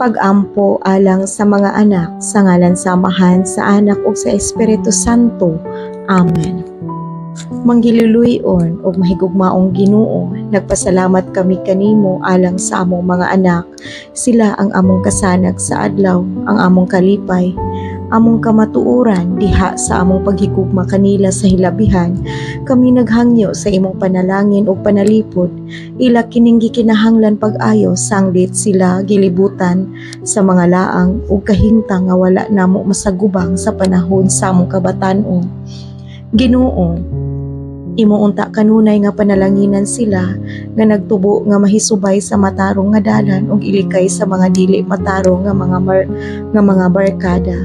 pag-ampo alang sa mga anak, sa ngalan samahan sa anak ug sa Espiritu Santo. Amen. Manggiluluyon ug mahigugmaong Ginoo, nagpasalamat kami kanimo alang sa among mga anak. Sila ang among kasanag sa adlaw, ang among kalipay, among kamatuoran diha sa among paghigugma kanila sa hilabihan. Kami naghangyo sa imong panalangin ug panalipod, ila kining gikinahanglan pag-ayo sanglit sila gilibutan sa mga laang ug kahimtang nga wala namo masagubang sa panahon sa among kabatan-on. Ginoo, imo unta kanunay nga panalanginan sila nga nagtubo nga mahisubay sa matarong nga dalan ug ilikay sa mga dili matarong nga mga barkada.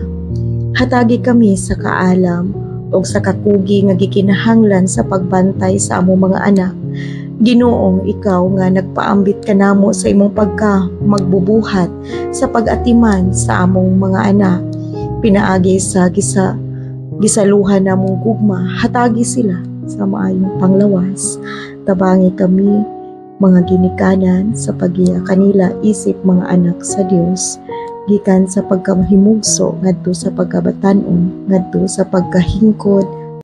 Hatagi kami sa kaalam o sa kakugi nga gikinahanglan sa pagbantay sa among mga anak. Ginoong ikaw nga nagpaambit kanamo sa imong magbubuhat sa pag-atiman sa among mga anak. Pinaagi sa gisaluhan namong gugma, hatagi sila sa maayong panglawas. Tabangi kami mga ginikanan sa pagiya kanila isip mga anak sa Dios, gikan sa pagkamahimugso ngadto sa pagkabatan-on, ngadto sa pagkahingkod